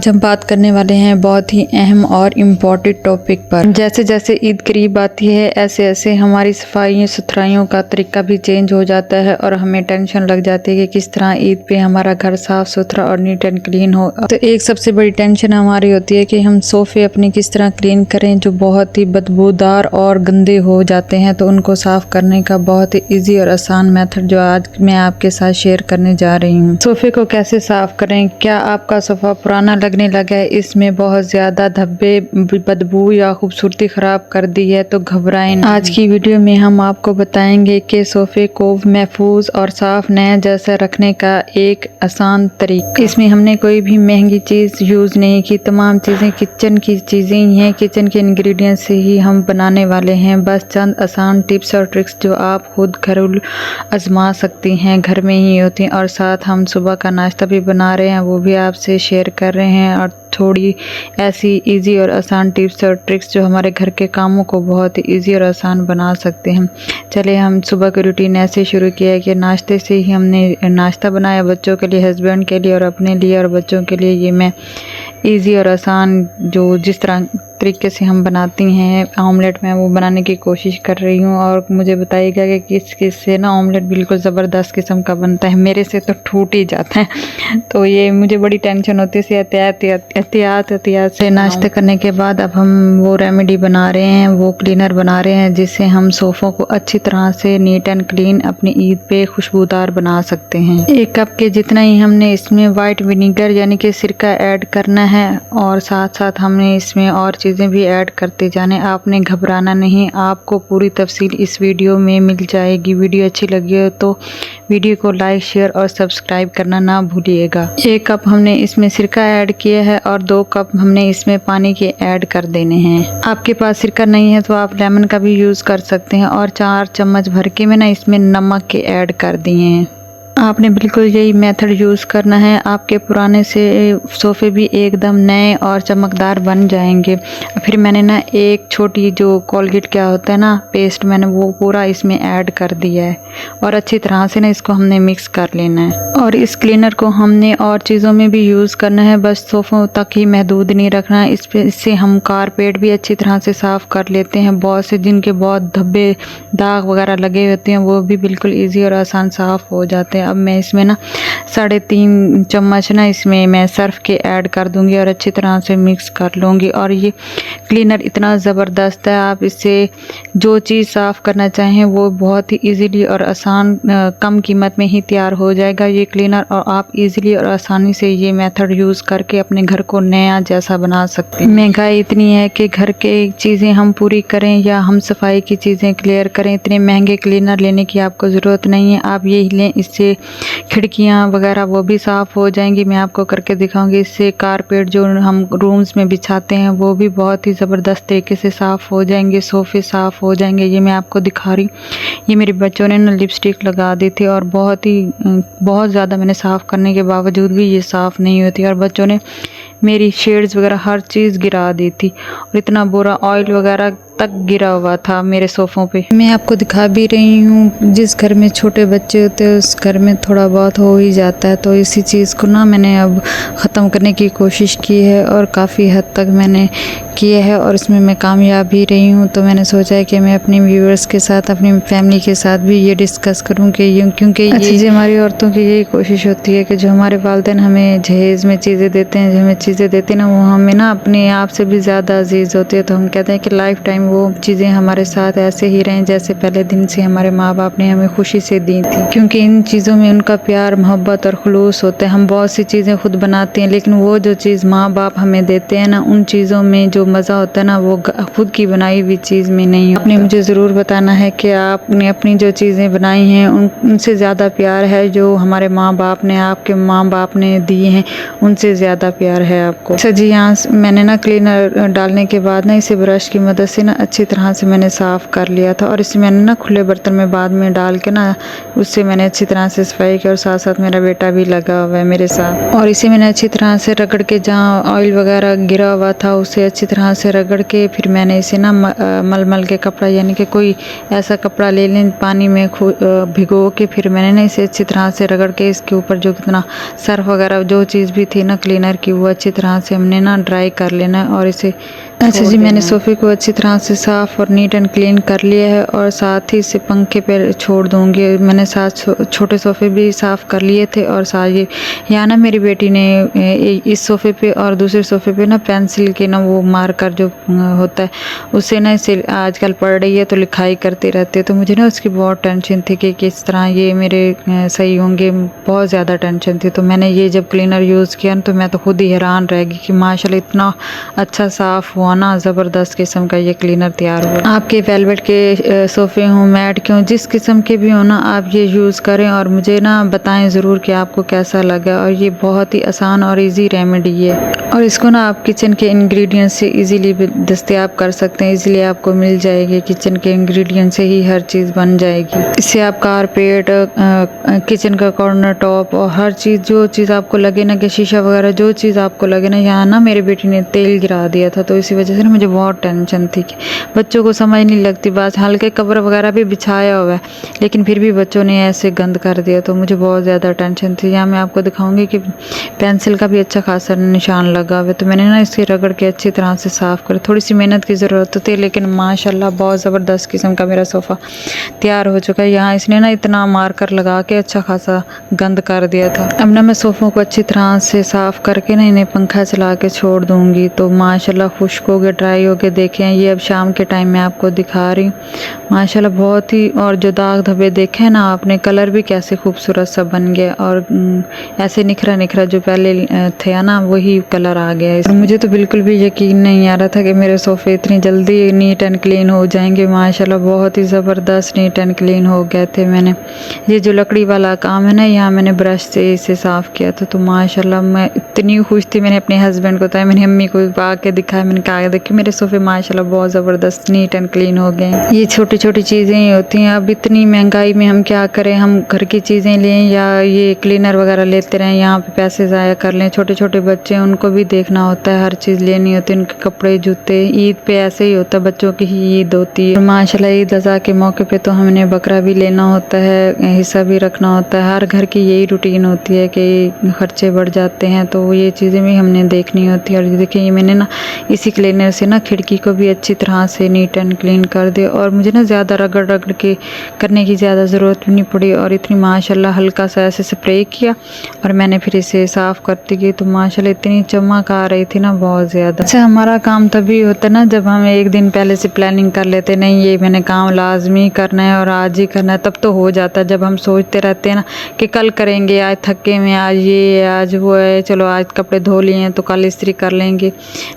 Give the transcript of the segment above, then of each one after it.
आज हम बात करने वाले हैं बहुत ही अहम और इम्पोर्टेंट टॉपिक पर। जैसे जैसे ईद करीब आती है ऐसे ऐसे हमारी सफाई सुथराइयों का तरीका भी चेंज हो जाता है और हमें टेंशन लग जाती है कि किस तरह ईद पे हमारा घर साफ सुथरा और नीट एंड क्लीन हो। तो एक सबसे बड़ी टेंशन हमारी होती है कि हम सोफे अपने किस तरह क्लीन करें जो बहुत ही बदबूदार और गंदे हो जाते हैं। तो उनको साफ करने का बहुत ही ईजी और आसान मेथड जो आज मैं आपके साथ शेयर करने जा रही हूँ। सोफे को कैसे साफ करें। क्या आपका सोफा पुराना लगने लगा है, इसमें बहुत ज्यादा धब्बे, बदबू या खूबसूरती खराब कर दी है तो घबराएं नहीं। आज की वीडियो में हम आपको बताएंगे कि सोफे को महफूज और साफ नया जैसा रखने का एक आसान तरीका। इसमें हमने कोई भी महंगी चीज यूज नहीं की, तमाम चीजें किचन की चीजें ही हैं, किचन के इंग्रेडिएंट्स से ही हम बनाने वाले हैं। बस चंद आसान टिप्स और ट्रिक्स जो आप खुद घरेलू आजमा सकती हैं, घर में ही होती हैं। और साथ हम सुबह का नाश्ता भी बना रहे हैं, वो भी आपसे शेयर कर रहे हैं। और थोड़ी ऐसी इजी और आसान टिप्स और ट्रिक्स जो हमारे घर के कामों को बहुत ही इजी और आसान बना सकते हैं। चले हम सुबह की रूटीन ऐसे शुरू किया है कि नाश्ते से ही हमने नाश्ता बनाया बच्चों के लिए, हस्बैंड के लिए और अपने लिए और बच्चों के लिए। ये मैं इजी और आसान जो जिस तरह तरीके से हम बनाती हैं ऑमलेट, में वो बनाने की कोशिश कर रही हूँ। और मुझे बताइएगा कि किस किस से ना ऑमलेट बिल्कुल ज़बरदस्त किस्म का बनता है, मेरे से तो टूट ही जाता है। तो ये मुझे बड़ी टेंशन होती है। एहतियात से नाश्ते करने के बाद अब हम वो रेमेडी बना रहे हैं, वो क्लीनर बना रहे हैं जिससे हम सोफ़ों को अच्छी तरह से नीट एंड क्लीन अपनी ईद पे खुशबूदार बना सकते हैं। 1 कप के जितना ही हमने इसमें वाइट विनीगर यानी कि सिरका ऐड करना है और साथ साथ हमने इसमें और चीज़ें भी ऐड करते जाने। आपने घबराना नहीं, आपको पूरी तफसील इस वीडियो में मिल जाएगी। वीडियो अच्छी लगी हो तो वीडियो को लाइक, शेयर और सब्सक्राइब करना ना भूलिएगा। 1 कप हमने इसमें सिरका ऐड किया है और 2 कप हमने इसमें पानी के ऐड कर देने हैं। आपके पास सिरका नहीं है तो आप लेमन का भी यूज़ कर सकते हैं। और 4 चम्मच भर के मैंने इसमें नमक के ऐड कर दिए हैं। आपने बिल्कुल यही मेथड यूज़ करना है, आपके पुराने से सोफ़े भी एकदम नए और चमकदार बन जाएंगे। फिर मैंने ना एक छोटी जो कोलगेट क्या होता है ना पेस्ट, मैंने वो पूरा इसमें ऐड कर दिया है और अच्छी तरह से ना इसको हमने मिक्स कर लेना है। और इस क्लीनर को हमने और चीज़ों में भी यूज़ करना है, बस सोफ़ों तक ही महदूद नहीं रखना है। इससे हम कारपेट भी अच्छी तरह से साफ़ कर लेते हैं। बहुत से जिनके बहुत धब्बे दाग वगैरह लगे होते हैं वो भी बिल्कुल ईजी और आसान साफ़ हो जाते हैं। अब मैं इसमें ना 3.5 चम्मच ना इसमें मैं सर्फ के ऐड कर दूंगी और अच्छी तरह से मिक्स कर लूँगी। और ये क्लीनर इतना ज़बरदस्त है, आप इससे जो चीज़ साफ़ करना चाहें वो बहुत ही इजीली और आसान कम कीमत में ही तैयार हो जाएगा ये क्लीनर। और आप इजीली और आसानी से ये मेथड यूज़ करके अपने घर को नया जैसा बना सकते हैं। महंगाई इतनी है कि घर के चीज़ें हम पूरी करें या हम सफाई की चीज़ें क्लियर करें, इतने महंगे क्लीनर लेने की आपको ज़रूरत नहीं है। आप यही लें, इससे खिड़कियाँ वगैरह वो भी साफ़ हो जाएंगी। मैं आपको करके दिखाऊंगी। इससे कारपेट जो हम रूम्स में बिछाते हैं वो भी बहुत ही ज़बरदस्त तरीके से साफ़ हो जाएंगे, सोफ़े साफ़ हो जाएंगे। ये मैं आपको दिखा रही हूँ। ये मेरे बच्चों ने ना लिपस्टिक लगा दी थी और बहुत ज़्यादा मैंने साफ़ करने के बावजूद भी ये साफ़ नहीं होती और बच्चों ने मेरी शेड्स वगैरह हर चीज़ गिरा दी थी और इतना बुरा ऑयल वगैरह तक गिरा हुआ था मेरे सोफ़ों पे। मैं आपको दिखा भी रही हूँ, जिस घर में छोटे बच्चे होते हैं उस घर में थोड़ा बहुत हो ही जाता है। तो इसी चीज़ को ना मैंने अब ख़त्म करने की कोशिश की है और काफ़ी हद तक मैंने किया है और इसमें मैं कामयाब भी रही हूँ। तो मैंने सोचा है कि मैं अपने व्यूअर्स के साथ, अपनी फैमिली के साथ भी ये डिस्कस करूँ कि क्योंकि ये चीज़ें हमारी औरतों की यही कोशिश होती है कि जो हमारे वालिदैन हमें जहेज़ में चीज़ें देते हैं, जो हमें चीज़ें देते हैं ना, वो हमें ना अपने आप से भी ज़्यादा अजीज़ होती है। तो हम कहते हैं कि लाइफ टाइम वो चीज़ें हमारे साथ ऐसे ही रहें जैसे पहले दिन से हमारे माँ बाप ने हमें खुशी से दी थी, क्योंकि इन चीज़ों में उनका प्यार, मोहब्बत और खुलूस होता है। हम बहुत सी चीज़ें खुद बनाते हैं लेकिन वो जो चीज़ माँ बाप हमें देते हैं ना, उन चीज़ों में जो मज़ा होता है ना वो खुद की बनाई हुई चीज़ में नहीं। आपने मुझे ज़रूर बताना है कि आपने अपनी जो चीज़ें बनाई हैं उनसे ज़्यादा प्यार है जो हमारे माँ बाप ने, आपके माँ बाप ने दिए हैं, उनसे ज़्यादा प्यार है आपको। अच्छा जी, यहाँ मैंने ना क्लीनर डालने के बाद ना इसे ब्रश की मदद से ना अच्छी तरह से मैंने साफ़ कर लिया था और इसे मैंने ना खुले बर्तन में बाद में डाल के ना उससे मैंने अच्छी तरह से सफाई की और साथ साथ मेरा बेटा भी लगा हुआ है मेरे साथ। और इसे मैंने अच्छी तरह से रगड़ के जहाँ ऑयल वगैरह गिरा हुआ था उसे अच्छी तरह से रगड़ के फिर मैंने इसे ना मलमल के कपड़ा यानी कि कोई ऐसा कपड़ा ले लें पानी में भिगो के फिर मैंने ना इसे अच्छी तरह से रगड़ के इसके ऊपर जो कितना सर्फ वगैरह जो चीज़ भी थी ना क्लीनर की वो अच्छी तरह से हमने ना ड्राई कर लेना है। और इसे अच्छा जी मैंने सोफ़े को अच्छी तरह से साफ़ और नीट एंड क्लीन कर लिया है और साथ ही इसे पंखे पे छोड़ दूँगी। मैंने साथ छोटे सोफ़े भी साफ़ कर लिए थे और साथ ये यहाँ ना मेरी बेटी ने इस सोफ़े पे और दूसरे सोफ़े पे ना पेंसिल के ना वो मार्कर जो होता है उससे ना इसे आजकल पढ़ रही है तो लिखाई करती रहती है, तो मुझे ना उसकी बहुत टेंशन थी कि किस तरह ये मेरे सही होंगे, बहुत ज़्यादा टेंशन थी। तो मैंने ये जब क्लीनर यूज़ किया तो मैं तो खुद ही हैरान रह गई कि माशाल्लाह इतना अच्छा साफ़ हुआ ना, ज़बरदस्त किस्म का ये क्लीनर तैयार हुआ। आपके वेलवेट के सोफ़े हों मैट के हों जिस किस्म के भी हो ना आप ये यूज़ करें और मुझे ना बताएं ज़रूर कि आपको कैसा लगा। और ये बहुत ही आसान और इजी रेमेडी है और इसको ना आप किचन के इंग्रेडिएंट्स से इजीली दस्तयाब कर सकते हैं, इजीली आपको मिल जाएगी। किचन के इंग्रेडिएंट से ही हर चीज़ बन जाएगी। इससे आप कारपेट किचन का कॉर्नर टॉप और हर चीज़ जो चीज़ आपको लगे ना कि शीशा वगैरह जो चीज़ आपको लगे ना, यहाँ ना मेरी बेटी ने तेल गिरा दिया था तो इसी वजह से ना मुझे बहुत टेंशन थी कि बच्चों को समझ नहीं लगती बात। हल्के कवर वगैरह भी बिछाया हुआ है लेकिन फिर भी बच्चों ने ऐसे गंद कर दिया तो मुझे बहुत ज़्यादा टेंशन थी। यहाँ मैं आपको दिखाऊंगी कि पेंसिल का भी अच्छा खासा निशान लगा हुआ है तो मैंने ना इसे रगड़ के अच्छी तरह से साफ़ कर। थोड़ी सी मेहनत की ज़रूरत होती है लेकिन माशाल्लाह बहुत ज़बरदस्त किस्म का मेरा सोफ़ा तैयार हो चुका है। यहाँ इसने ना इतना मार्कर लगा के अच्छा खासा गंद कर दिया था। अब ना मैं सोफ़ों को अच्छी तरह से साफ़ करके ना इन्हें पंखा चला के छोड़ दूँगी तो माशाल्लाह खुश्क हो गए, ड्राई हो के देखें। ये अब शाम के टाइम में आपको दिखा रही हूँ माशाल्लाह बहुत ही। और जो दाग धब्बे देखे ना आपने, कलर भी कैसे खूबसूरत सा बन गया और ऐसे निखरा निखरा जो पहले थे ना वही कलर आ गया है। मुझे तो बिल्कुल भी यकीन नहीं आ रहा था कि मेरे सोफ़े इतनी जल्दी नीट एंड क्लीन हो जाएंगे। माशाल्लाह बहुत ही ज़बरदस्त नीट एंड क्लीन हो गए थे। मैंने ये जो लकड़ी वाला काम है ना यहाँ मैंने ब्रश से इसे साफ़ किया था तो माशाल्लाह मैं इतनी खुश थी। मैंने अपने हस्बैंड को बताया, मेरी अम्मी को आके दिखाया, मैंने कहा देखिए मेरे सोफ़े माशाल्लाह बहुत ज़बरदस्त नीट एंड क्लीन हो गए। ये छोटी छोटी चीज़ें ही होती हैं। अब इतनी महंगाई में हम क्या करें, हम घर की चीज़ें लें या ये क्लीनर वगैरह लेते रहें, यहाँ पे पैसे ज़ाया कर लें। छोटे छोटे बच्चे हैं उनको भी देखना होता है, हर चीज़ लेनी होती है, उनके कपड़े जूते। ईद पे ऐसे ही होता है, बच्चों की ही ईद होती है। माशाल्लाह ईद अज़ा के मौके पे तो हमने बकरा भी लेना होता है, हिस्सा भी रखना होता है। हर घर की यही रूटीन होती है कि खर्चे बढ़ जाते हैं तो ये चीज़ें भी हमने देखनी होती है। और देखिए ये मैंने ना इसी क्लीनर से ना खिड़की को भी अच्छी तरह से नीट एंड क्लीन कर दिया और मुझे ना ज़्यादा रगड़ रगड़ के करने की ज़्यादा ज़रूरत भी नहीं पड़ी। और इतनी माशाल्लाह हल्का सा ऐसे स्प्रे किया और मैंने फिर इसे साफ़ करती गई तो माशाल्लाह इतनी चमक आ रही थी ना बहुत ज़्यादा। अच्छा हमारा काम तभी होता ना जब हम एक दिन पहले से प्लानिंग कर लेते, नहीं ये मैंने काम लाजमी करना है और आज ही करना है, तब तो हो जाता है। जब हम सोचते रहते हैं ना कि कल करेंगे, आज थके में, आज ये आज वो है, चलो आज कपड़े धो लिए हैं तो कल इस्त्री कर लेंगे,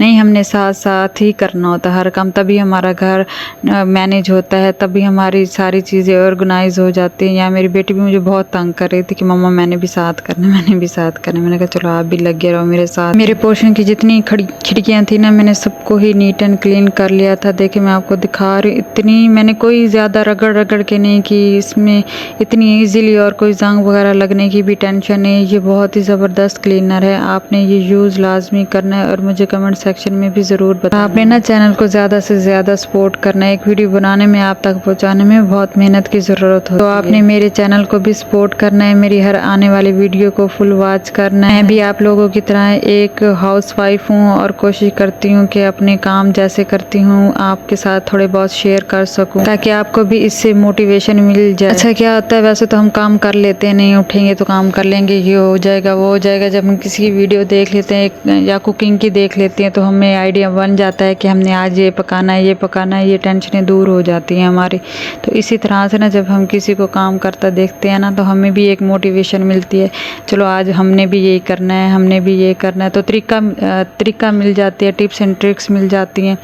नहीं हमने साथ साथ ही करना होता है हर काम, तभी हमारा घर मैनेज होता है, तभी हमारी सारी चीज़ें ऑर्गेनाइज हो जाती हैं। या मेरी बेटी भी मुझे बहुत तंग कर रही थी कि मम्मा मैंने भी साथ करना, मैंने भी साथ करना। मैंने कहा चलो आप भी लगे रहो मेरे साथ। मेरे पोर्शन की जितनी खिड़कियाँ थी ना मैंने सबको ही नीट एंड क्लीन कर लिया था। देखिए मैं आपको दिखा रही हूँ, इतनी मैंने कोई ज़्यादा रगड़ रगड़ के नहीं की, इसमें इतनी ईजीली और कोई जंग वगैरह लगने की भी टेंशन नहीं। ये बहुत ही ज़बरदस्त क्लीनर है, आपने ये यूज़ लाजमी करना है और मुझे कमेंट सेक्शन में भी ज़रूर बताना। आपने ना चैनल को ज़्यादा से ज़्यादा सपोर्ट करना है। एक वीडियो बनाने में आप तक पहुँचाने में बहुत मेहनत की ज़रूरत होती है, तो आपने मेरे चैनल को भी सपोर्ट करना है, मेरी हर आने वाली वीडियो को फुल वॉच करना है। मैं भी आप लोगों की तरह एक हाउसवाइफ हूँ और कोशिश करती हूँ कि अपने काम जैसे करती हूँ आपके साथ थोड़े बहुत शेयर कर सकूँ ताकि आपको भी इससे मोटिवेशन मिल जाए। अच्छा क्या होता है, वैसे तो हम काम कर लेते हैं, नहीं उठेंगे तो काम कर लेंगे, ये हो जाएगा वो हो जाएगा। जब हम किसी की वीडियो देख लेते हैं या कुकिंग की देख लेते हैं तो हमें आइडिया बन जाता है कि हमने आज ये पकाना है, ये पकाना है, ये टेंशनें दूर हो जाती हैं हमारी। तो इसी तरह से ना जब हम किसी को काम करता देखते हैं ना तो हमें भी एक मोटिवेशन मिलती है, चलो आज हमने भी यही करना है, हमने भी ये करना है। तो तरीका मिल जाती है, टिप्स एंड ट्रिक्स मिल जाती हैं।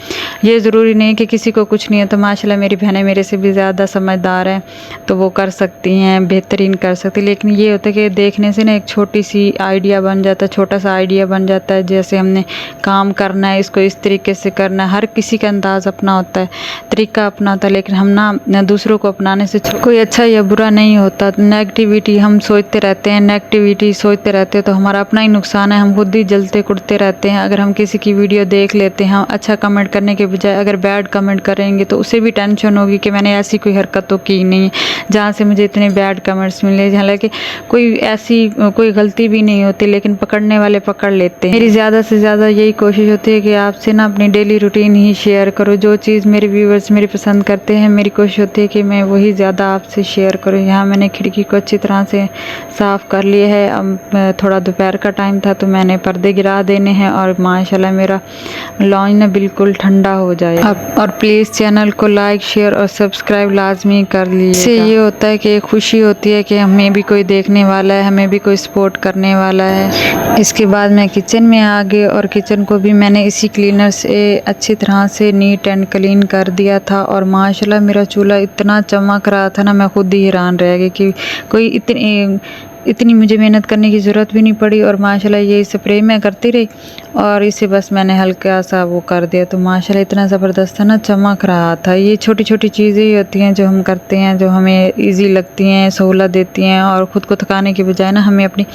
ये ज़रूरी नहीं कि किसी को कुछ नहीं है, तो माशाल्लाह मेरी बहनें मेरे से भी ज़्यादा समझदार हैं, तो वो कर सकती हैं, बेहतरीन कर सकती हैं। लेकिन ये होता है कि देखने से ना एक छोटी सी आइडिया बन जाता है, छोटा सा आइडिया बन जाता है। जैसे हमने काम करना है, इसको इस तरीके से करना है। हर किसी का अंदाज़ अपना होता है, तरीका अपना होता है, लेकिन हम ना दूसरों को अपनाने से कोई अच्छा या बुरा नहीं होता। नेगेटिविटी हम सोचते रहते हैं, नेगेटिविटी सोचते रहते हैं तो हमारा अपना ही नुकसान है, हम खुद ही जलते कुड़ते रहते हैं। अगर हम किसी की वीडियो देख लेते हैं, अच्छा कमेंट करने के बजाय अगर बैड कमेंट करेंगे तो उसे भी टेंशन होगी कि मैंने ऐसी कोई हरकत तो की नहीं जहाँ से मुझे इतने बैड कमेंट्स मिले। हालांकि कोई गलती भी नहीं होती, लेकिन पकड़ने वाले पकड़ लेते हैं। मेरी ज़्यादा से ज़्यादा यही कोशिश होती है कि आपसे ना अपनी डेली रूटीन ही शेयर करो। जो चीज़ मेरे व्यूवर्स मेरी पसंद करते हैं, मेरी कोशिश होती है कि मैं वही ज़्यादा आपसे शेयर करूँ। यहाँ मैंने खिड़की को अच्छी तरह से साफ़ कर लिया है। अब थोड़ा दोपहर का टाइम था तो मैंने पर्दे गिरा देने हैं और माशाल्लाह मेरा लॉन्च ना बिल्कुल ठंडा हो जाए। अब और प्लीज़ चैनल को लाइक, शेयर और सब्सक्राइब लाजमी कर लीजिए। इससे ये होता है कि खुशी होती है कि हमें भी कोई देखने वाला है, हमें भी कोई सपोर्ट करने वाला है। इसके बाद मैं किचन में आ गई और किचन को भी मैंने इसी क्लीनर से अच्छी तरह से नीट एंड क्लीन कर दिया था। और माशाल्लाह मेरा चूल्हा इतना चमक रहा था ना, मैं खुद ही हैरान रह गई कि कोई इतनी मुझे मेहनत करने की ज़रूरत भी नहीं पड़ी। और माशाल्लाह ये स्प्रे मैं करती रही और इसे बस मैंने हल्का सा वो कर दिया, तो माशाल्लाह इतना ज़बरदस्त था ना, चमक रहा था। ये छोटी छोटी चीज़ें ही होती हैं जो हम करते हैं, जो हमें इजी लगती हैं, सहूलत देती हैं, और ख़ुद को थकाने के बजाय ना हमें अपनी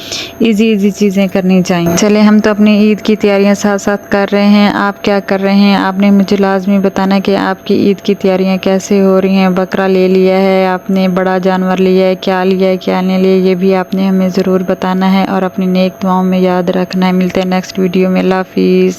इजी चीज़ें करनी चाहिए। चले हम तो अपनी ईद की तैयारियाँ साथ साथ कर रहे हैं। आप क्या कर रहे हैं? आपने मुझे लाजमी बताना कि आपकी ईद की तैयारियाँ कैसे हो रही हैं। बकरा ले लिया है आपने, बड़ा जानवर लिया है, क्या लिया है क्या नहीं लिया, ये भी आपने हमें ज़रूर बताना है और अपनी नेक दुआओं में याद रखना है। मिलते हैं नेक्स्ट वीडियो में। अल्लाह हाफिज़।